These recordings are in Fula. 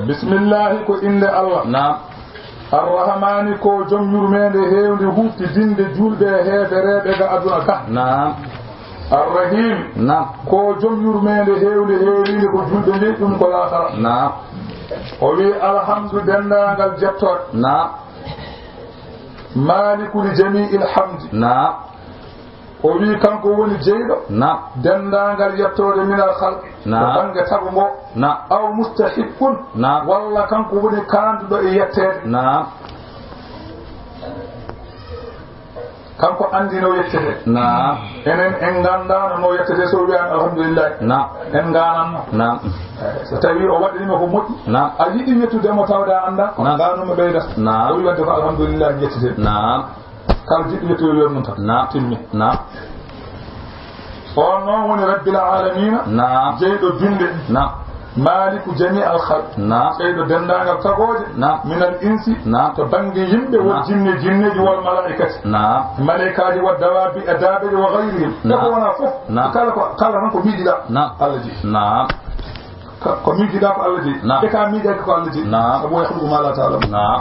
bismillahi ko inde Allah نعم arrahmani ko jom yurmede hewde hufti dinde julɓe heefereɓe ga aduna ka نعم arrahim نعم ko jom yurmede hewde heewide ko julɓe nde ɗum ko laakara نعم o wi alhamdu dendagal jettoɗe نعم maliku li jami'il hamdi نعم o wi kanko woni jeyɗo نعم dendagal yettode minal halqi Naam. ko banggue tagu ngo نعم aw mustahiqun Naam. walla kanko woni kanduɗo e yettede نعم kanko andi no yettete نعم enen en gandano no yettete so wiyan alhamdulillah نعم en gananno نعم so tawi o waɗanima ko moƴƴi نعم a yiɗi yettudemo tawde a anda ko Naam. ganuma ɓeydata Naam. o wi wadde ko alhamdulillah yettete نعم kala jiɗɗo yettoyo wiyon mum tan نعم timmi نعم on noon woni rabbil alamina نعم jeyɗo binde نعم maliku jami al khalq نعم jeyɗo dendagal tagoje Naam. minal insi Naam. to banggue yimɓe won Naam. jinneji wal malaikati نعم malaikaji wa dawabi e daɓeje wa gayrihim Naam. ko wona foof Naam. kala tan ko miijiɗa نعم Allah ji نعم ko miijiɗa ko Allah ji Naam. e ka miijaki ko Allah ji Naam. sabu yahdugu ma la ta'lam نعم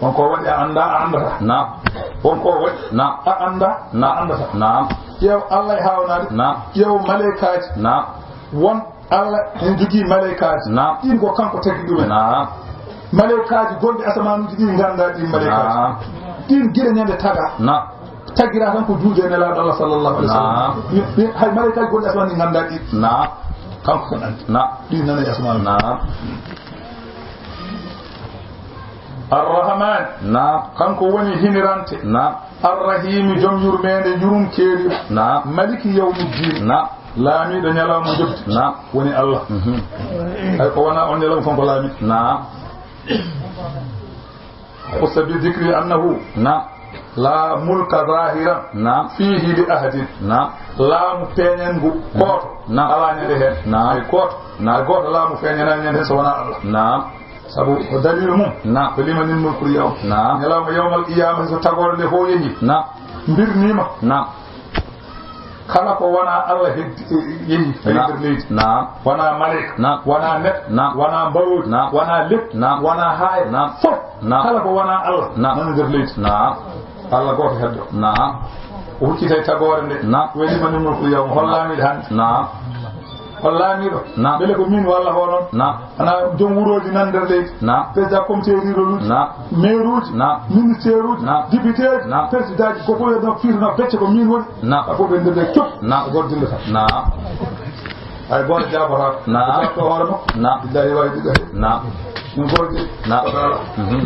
wonko waɗi a anda a andata نعم wonko waɗi نعم a anda a نعم andata نعم ƴeew Allah e hawnade نعم ƴeew malaikaji نعم won Allah en jogui malaikaji Naam. ɗin ko kanko tagi ɗumen نعم malaikaji gonɗi asamanuji ɗi ganda ɗin malaikaji نعم ɗin guila ñande taga نعم tagira tan ko juude e nelaɗo Allah sallallahu alaihi wasallam hay malaikaji gonɗi asmanu ɗi ganda ɗi نعم kanko kon andi نعم ɗi nana e asmanu نعم arrahman نعم kanko woni hinirante نعم arrahimi joom yurmede yurum keeri نعم maliki yawmiddin نعم laamiɗo ñalawma jofti نعم woni Allah مهم. hay ko wona on ñalawma konko laami نعم خص بذكر أنه نعم لا ملك ظاهرا نعم فيه لأحد نعم لا مفينينغو كوت نعم. على نده نعم. أي كوت نعم. كوت لا مفينينا نده سوانا الله نعم سبو دليل مم نعم فلمن الملك اليوم نعم يوم القيامة ستقول له هو يني نعم mbirnima نعم kala ko wona Allah yehi نعم faydir leydi نعم wona malaika نعم wona net نعم wona mbawdi نعم wona lek نعم wona haaya نعم fof نعم kala ko wona Allah نعم nana nder leydi نعم Allah goto heddo نعم o huccita e tagore nde نعم welima ni mulku yawm hollamiɗo hande نعم hollamiɗo نعم beele ko min walla honon نعم ana joom wuroji nan nder leydi نعم président comité ruraloji نعم maire uji نعم ministére uji نعم député ji نعم président ji koko no firno becce ko min woni نعم a fof ɓe nder leydi cop نعم gordinde tan نعم hay goto jabotako نعم to hoore makko نعم billahi wawi ɗiɗo he نعم min gordi نعم ala مهم.